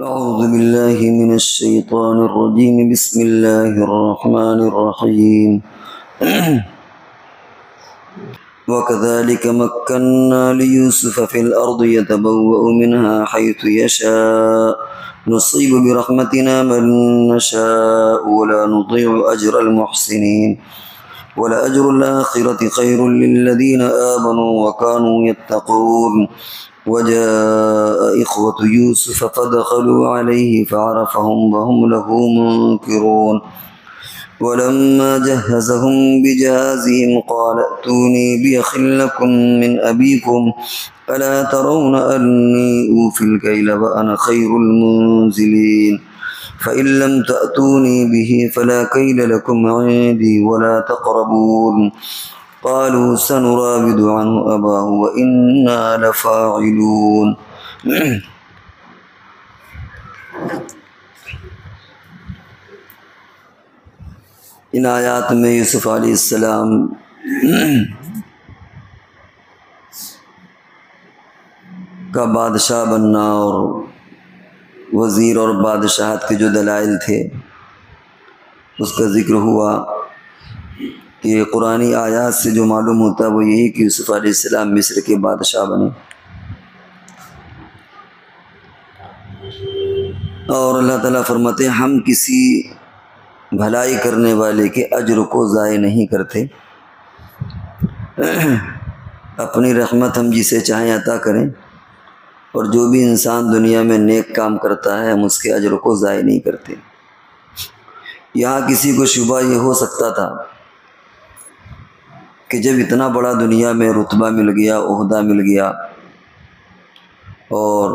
أعوذ بالله من الشيطان الرجيم بسم الله الرحمن الرحيم وكذلك مكنا ليوسف في الأرض يتبوأ منها حيث يشاء نصيب برحمتنا من نشاء ولا نضيع أجر المحسنين ولأجر الآخرة خير للذين آمنوا وكانوا يتقون وجاء إخوة يوسف فدخلوا عليه فعرفهم وهم له منكرون ولما جهزهم بجهازهم قال ائتوني بأخ لكم من أبيكم ألا ترون أني أوفي الكيل وأنا خير المنزلين فإن لم تأتوني به فلا كيل لكم عندي ولا تقربون قالوا سنراود عنه أباه وإنا لفاعلون ان آیات میں یوسف علیہ السلام کا بادشاہ بننا اور وزیر اور بادشاہت کے جو دلائل تھے اس کا ذکر ہوا کہ قرآنی آیات سے جو معلوم ہوتا ہے وہ یہی کہ یوسف علیہ السلام مصر کے بادشاہ بنے اور اللہ تعالیٰ فرماتے ہیں ہم کسی بھلائی کرنے والے کے اجر کو ضائع نہیں کرتے، اپنی رحمت ہم جسے چاہیں عطا کریں، اور جو بھی انسان دنیا میں نیک کام کرتا ہے ہم اس کے اجر کو ضائع نہیں کرتے۔ یہاں کسی کو شبہ یہ ہو سکتا تھا کہ جب اتنا بڑا دنیا میں رتبہ مل گیا، عہدہ مل گیا اور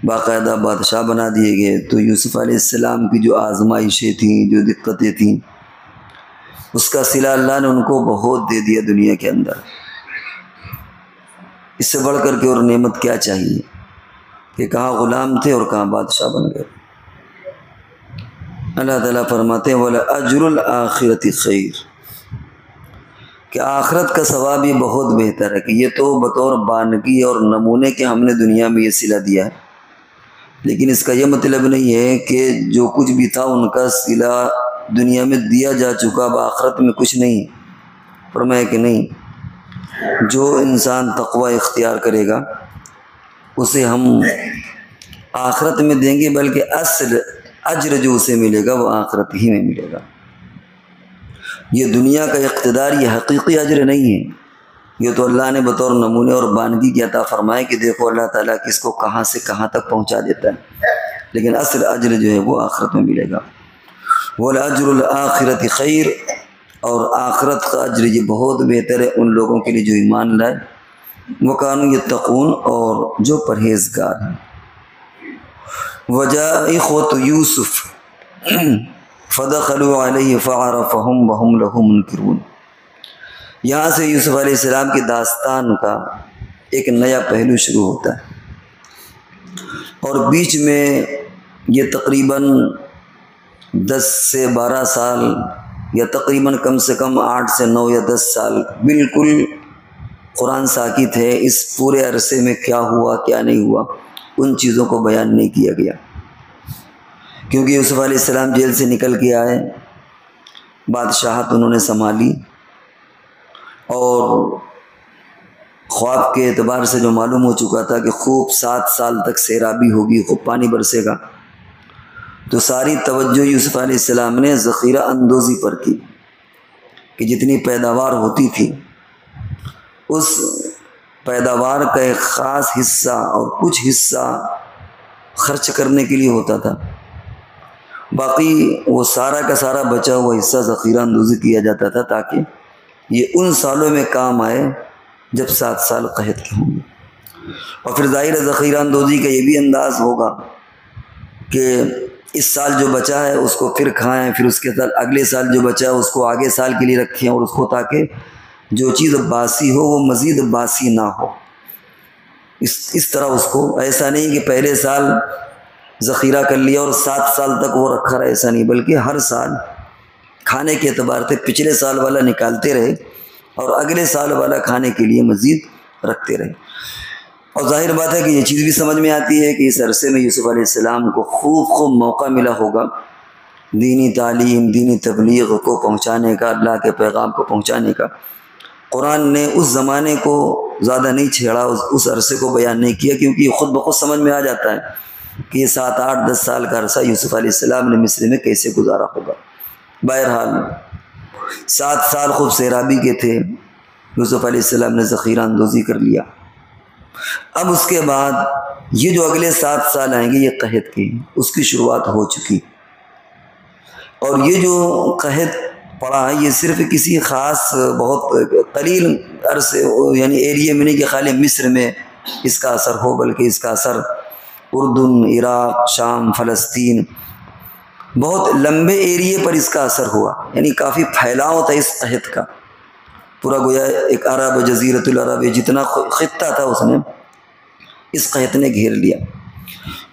باقاعدہ بادشاہ بنا دیے گئے، تو یوسف علیہ السلام کی جو آزمائشیں تھیں، جو دقتیں تھیں، اس کا صلہ اللہ نے ان کو بہت دے دیا دنیا کے اندر۔ اس سے بڑھ کر کے اور نعمت کیا چاہیے کہ کہاں غلام تھے اور کہاں بادشاہ بن گئے۔ اللہ تعالیٰ فرماتے ہیں وَلَأَجْرُ الْآخِرَةِ خَيْرٌ، کہ آخرت کا ثواب یہ بہت بہتر ہے۔ کہ یہ تو بطور بانگی اور نمونے کے ہم نے دنیا میں یہ صلہ دیا ہے، لیکن اس کا یہ مطلب نہیں ہے کہ جو کچھ بھی تھا ان کا صلہ دنیا میں دیا جا چکا، اب آخرت میں کچھ نہیں۔ فرمایا کہ نہیں، جو انسان تقوی اختیار کرے گا اسے ہم آخرت میں دیں گے، بلکہ اصل اجر جو اسے ملے گا وہ آخرت ہی میں ملے گا۔ یہ دنیا کا اقتدار یہ حقیقی اجر نہیں ہے، یہ تو اللہ نے بطور نمونے اور بانگی کی عطا فرمائے کہ دیکھو اللہ تعالیٰ کس کو کہاں سے کہاں تک پہنچا دیتا ہے، لیکن اصل اجر جو ہے وہ آخرت میں ملے گا۔ وَلَأَجْرُ الْآخِرَةِ خَيْرٌ، اور آخرت کا اجر یہ بہت بہتر ہے ان لوگوں کے لیے جو ایمان لائے، وَكَانُوا يَتَّقُونَ، اور جو پرہیزگار ہیں۔ وَجَاءَ إِخْوَةُ يُوسُفَ فَدَخَلُوا عَلَيْهِ فَعَرَفَهُمْ وَهُمْ لَهُ مُنْكِرُونَ۔ یہاں سے یوسف علیہ السلام کی داستان کا ایک نیا پہلو شروع ہوتا ہے، اور بیچ میں یہ تقریباً 10 سے 12 سال یا تقریباً کم سے کم 8 سے 9 یا 10 سال بالکل قرآن ساکت ہے۔ اس پورے عرصے میں کیا ہوا کیا نہیں ہوا ان چیزوں کو بیان نہیں کیا گیا، کیونکہ یوسف علیہ السلام جیل سے نکل کے آئے، بادشاہت انہوں نے سنبھالی، اور خواب کے اعتبار سے جو معلوم ہو چکا تھا کہ خوب 7 سال تک سیرابی ہوگی، خوب پانی برسے گا، تو ساری توجہ یوسف علیہ السلام نے ذخیرہ اندوزی پر کی کہ جتنی پیداوار ہوتی تھی اس پیداوار کا ایک خاص حصہ اور کچھ حصہ خرچ کرنے کے لیے ہوتا تھا، باقی وہ سارا کا سارا بچا ہوا حصہ ذخیرہ اندوزی کیا جاتا تھا تاکہ یہ ان سالوں میں کام آئے جب 7 سال قحط کے ہوں گے۔ اور پھر ظاہر ذخیرہ اندوزی کا یہ بھی انداز ہوگا کہ اس سال جو بچا ہے اس کو پھر کھائیں، پھر اس کے ساتھ اگلے سال جو بچا ہے اس کو آگے سال کے لیے رکھیں، اور اس کو تاکہ جو چیز باسی ہو وہ مزید باسی نہ ہو۔ اس طرح اس کو، ایسا نہیں کہ پہلے سال ذخیرہ کر لیا اور 7 سال تک وہ رکھا رہا، ایسا نہیں، بلکہ ہر سال کھانے کے اعتبار سے پچھلے سال والا نکالتے رہے اور اگلے سال والا کھانے کے لیے مزید رکھتے رہے۔ اور ظاہر بات ہے کہ یہ چیز بھی سمجھ میں آتی ہے کہ اس عرصے میں یوسف علیہ السلام کو خوب موقع ملا ہوگا دینی تعلیم، دینی تبلیغ کو پہنچانے کا، اللہ کے پیغام کو پہنچانے کا۔ قرآن نے اس زمانے کو زیادہ نہیں چھیڑا، اس عرصے کو بیان نہیں کیا، کیونکہ یہ خود بخود سمجھ میں آ جاتا ہے کہ یہ 7، 8، 10 سال کا عرصہ یوسف علیہ السلام نے مصر میں کیسے گزارا ہوگا۔ بہرحال 7 سال خوب سیرابی کے تھے، یوسف علیہ السلام نے ذخیرہ اندوزی کر لیا۔ اب اس کے بعد یہ جو اگلے 7 سال آئیں گے یہ قحط کے، اس کی شروعات ہو چکی، اور یہ جو قحط پڑا ہے یہ صرف کسی خاص بہت قلیل عرصے یعنی ایریے میں نہیں کہ خالی مصر میں اس کا اثر ہو، بلکہ اس کا اثر اردن، عراق، شام، فلسطین، بہت لمبے ایریے پر اس کا اثر ہوا، یعنی کافی پھیلاؤ تھا اس قحط کا، پورا گویا ایک عرب، جزیرۃ العرب جتنا خطہ تھا اس نے اس قحط نے گھیر لیا۔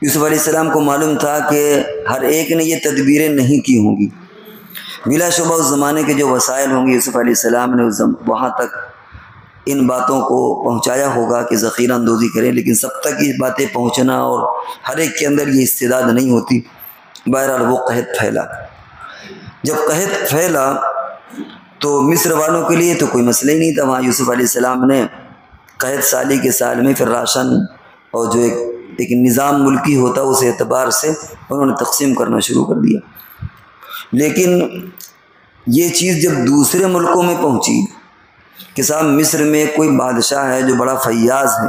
یوسف علیہ السلام کو معلوم تھا کہ ہر ایک نے یہ تدبیریں نہیں کی ہوں گی، بلا شبہ اس زمانے کے جو وسائل ہوں گے یوسف علیہ السلام نے وہاں تک ان باتوں کو پہنچایا ہوگا کہ ذخیرہ اندوزی کریں، لیکن سب تک یہ باتیں پہنچنا اور ہر ایک کے اندر یہ استعداد نہیں ہوتی۔ بہرحال وہ قحط پھیلا۔ جب قحط پھیلا تو مصر والوں کے لیے تو کوئی مسئلہ ہی نہیں تھا، وہاں یوسف علیہ السلام نے قحط سالی کے سال میں پھر راشن اور جو ایک نظام ملکی ہوتا اس اعتبار سے انہوں نے تقسیم کرنا شروع کر دیا۔ لیکن یہ چیز جب دوسرے ملکوں میں پہنچی کہ صاحب مصر میں کوئی بادشاہ ہے جو بڑا فیاض ہے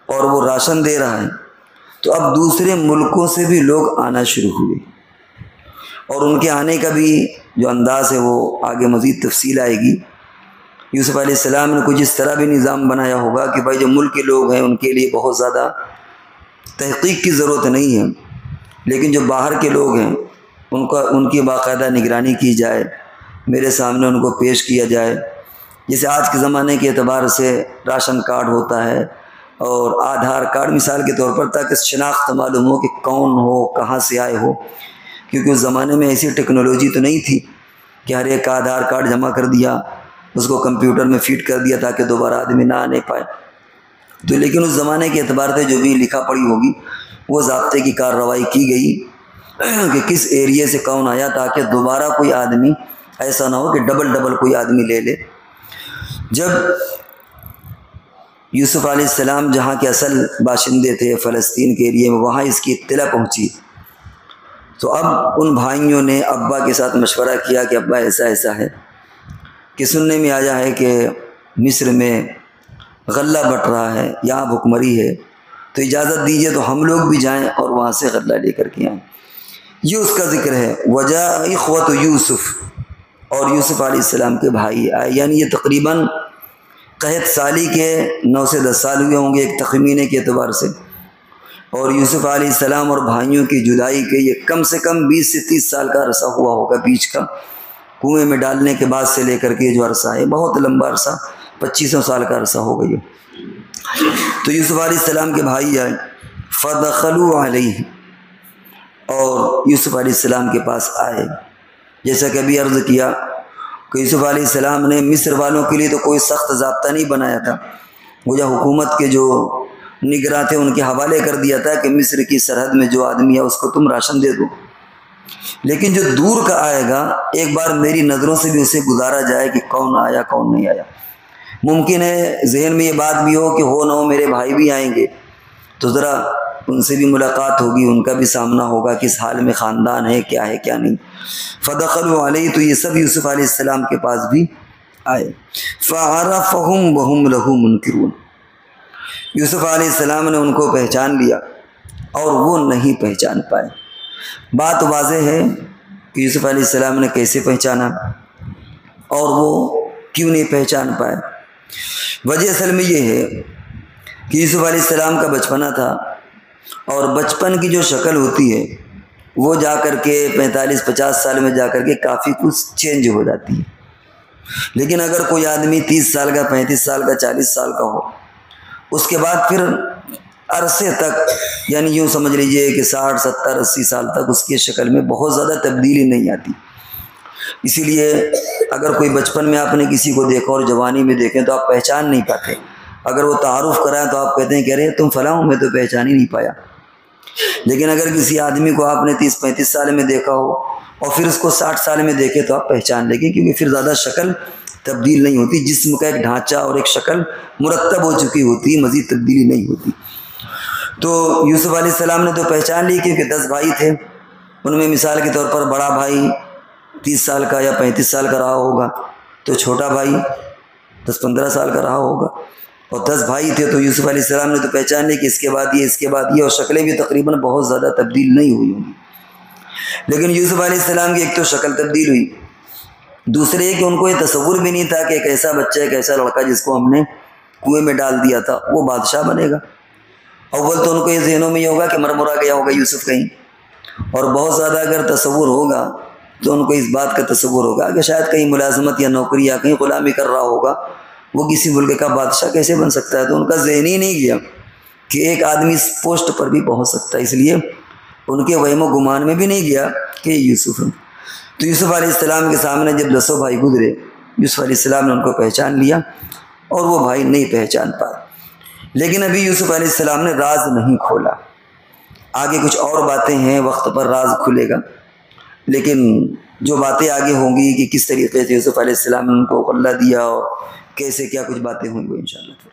اور وہ راشن دے رہا ہے، تو اب دوسرے ملکوں سے بھی لوگ آنا شروع ہوئے، اور ان کے آنے کا بھی جو انداز ہے وہ آگے مزید تفصیل آئے گی۔ یوسف علیہ السلام نے کچھ اس طرح بھی نظام بنایا ہوگا کہ بھائی جو ملک کے لوگ ہیں ان کے لیے بہت زیادہ تحقیق کی ضرورت نہیں ہے، لیکن جو باہر کے لوگ ہیں ان کی باقاعدہ نگرانی کی جائے، میرے سامنے ان کو پیش کیا جائے۔ جیسے آج کے زمانے کے اعتبار سے راشن کارڈ ہوتا ہے اور آدھار کارڈ مثال کے طور پر، تاکہ شناخت معلوم ہو کہ کون ہو، کہاں سے آئے ہو، کیونکہ اس زمانے میں ایسی ٹیکنالوجی تو نہیں تھی کہ ہر ایک کا آدھار کارڈ جمع کر دیا، اس کو کمپیوٹر میں فیڈ کر دیا تاکہ دوبارہ آدمی نہ آنے پائے۔ تو لیکن اس زمانے کے اعتبار سے جو بھی لکھا پڑھی ہوگی وہ ضابطے کی کارروائی کی گئی کہ کس ایریے سے کون آیا، تاکہ دوبارہ کوئی آدمی ایسا نہ ہو کہ ڈبل کوئی آدمی لے لے۔ جب یوسف علیہ السلام جہاں کے اصل باشندے تھے فلسطین کے ایریے میں، وہاں اس کی اطلاع پہنچی، تو اب ان بھائیوں نے ابا کے ساتھ مشورہ کیا کہ ابا ایسا ہے کہ سننے میں آیا ہے کہ مصر میں غلہ بٹ رہا ہے، یہاں بھکمری ہے، تو اجازت دیجیے تو ہم لوگ بھی جائیں اور وہاں سے غلہ لے کر کے آئیں۔ یہ اس کا ذکر ہے، وجاء اخوۃ یوسف، اور یوسف علیہ السلام کے بھائی آئے، یعنی یہ تقریباً قحط سالی کے 9 سے 10 سال ہوئے ہوں گے ایک تخمینے کے اعتبار سے، اور یوسف علیہ السلام اور بھائیوں کی جدائی کے یہ کم سے کم 20 سے 30 سال کا عرصہ ہوا ہوگا بیچ کا، کنویں میں ڈالنے کے بعد سے لے کر کے جو عرصہ ہے بہت لمبا عرصہ، 2500 سال کا عرصہ ہو گئی۔ تو یوسف علیہ السلام کے بھائی آئے، فدخلوا علیہ، اور یوسف علیہ السلام کے پاس آئے۔ جیسا کہ ابھی عرض کیا کہ یوسف علیہ السلام نے مصر والوں کے لیے تو کوئی سخت ضابطہ نہیں بنایا تھا، وہ جو حکومت کے جو نگراں تھے ان کے حوالے کر دیا تھا کہ مصر کی سرحد میں جو آدمی ہے اس کو تم راشن دے دو، لیکن جو دور کا آئے گا ایک بار میری نظروں سے بھی اسے گزارا جائے کہ کون آیا کون نہیں آیا۔ ممکن ہے ذہن میں یہ بات بھی ہو کہ ہو نہ ہو میرے بھائی بھی آئیں گے، تو ذرا ان سے بھی ملاقات ہوگی، ان کا بھی سامنا ہوگا کس حال میں خاندان ہے کیا نہیں۔ فدخلوا علیہ، تو یہ سب یوسف علیہ السلام کے پاس بھی آئے۔ فعرفہم وہم لہ منکرون، یوسف علیہ السلام نے ان کو پہچان لیا اور وہ نہیں پہچان پائے۔ بات واضح ہے کہ یوسف علیہ السلام نے کیسے پہچانا اور وہ کیوں نہیں پہچان پائے۔ وجہ اصل میں یہ ہے کہ یوسف علیہ السلام کا بچپنا تھا، اور بچپن کی جو شکل ہوتی ہے وہ جا کر کے 45-50 سال میں جا کر کے کافی کچھ چینج ہو جاتی ہے، لیکن اگر کوئی آدمی 30 سال کا، 35 سال کا، 40 سال کا ہو، اس کے بعد پھر عرصے تک، یعنی یوں سمجھ لیجئے کہ 60 70 80 سال تک اس کی شکل میں بہت زیادہ تبدیلی نہیں آتی۔ اسی لیے اگر کوئی بچپن میں آپ نے کسی کو دیکھا اور جوانی میں دیکھیں تو آپ پہچان نہیں پاتے، اگر وہ تعارف کرائیں تو آپ کہتے ہیں کہ ارے تم فلاں ہو، میں تو پہچان ہی نہیں پایا۔ لیکن اگر کسی آدمی کو آپ نے 30-35 سال میں دیکھا ہو اور پھر اس کو 60 سال میں دیکھے تو آپ پہچان لیں گے، کیونکہ پھر زیادہ شکل تبدیل نہیں ہوتی، جسم کا ایک ڈھانچہ اور ایک شکل مرتب ہو چکی ہوتی، مزید تبدیلی نہیں ہوتی۔ تو یوسف علیہ السلام نے تو پہچان لی، کیونکہ 10 بھائی تھے، ان میں مثال کے طور پر بڑا بھائی 30 سال کا یا 35 سال کا رہا ہوگا، تو چھوٹا بھائی 10-15 سال کا رہا ہوگا، اور 10 بھائی تھے، تو یوسف علیہ السلام نے تو پہچان لی کہ اس کے بعد یہ، اس کے بعد یہ، اور شکلیں بھی تقریباً بہت زیادہ تبدیل نہیں ہوئی ہوں گی۔ لیکن یوسف علیہ السلام کی ایک تو شکل تبدیل ہوئی، دوسرے کہ ان کو یہ تصور بھی نہیں تھا کہ ایک ایسا بچہ، ایک ایسا لڑکا جس کو ہم نے کنویں میں ڈال دیا تھا وہ بادشاہ بنے گا۔ اول تو ان کو یہ ذہنوں میں یہ ہوگا کہ مرمرا گیا ہوگا یوسف کہیں، اور بہت زیادہ اگر تصور ہوگا تو ان کو اس بات کا تصور ہوگا کہ شاید کہیں ملازمت یا نوکری یا کہیں غلامی کر رہا ہوگا، وہ کسی ملک کا بادشاہ کیسے بن سکتا ہے۔ تو ان کا ذہن ہی نہیں گیا کہ ایک آدمی اس پوسٹ پر بھی پہنچ سکتا ہے، اس لیے ان کے وہم و گمان میں بھی نہیں گیا کہ یوسف ہے۔ تو یوسف علیہ السلام کے سامنے جب 10 بھائی گزرے، یوسف علیہ السلام نے ان کو پہچان لیا اور وہ بھائی نہیں پہچان پائے۔ لیکن ابھی یوسف علیہ السلام نے راز نہیں کھولا، آگے کچھ اور باتیں ہیں، وقت پر راز کھلے گا، لیکن جو باتیں آگے ہوں گی کہ کس طریقے سے یوسف علیہ السلام نے ان کو غلہ دیا اور کیسے کیا کچھ باتیں ہوں گی انشاءاللہ۔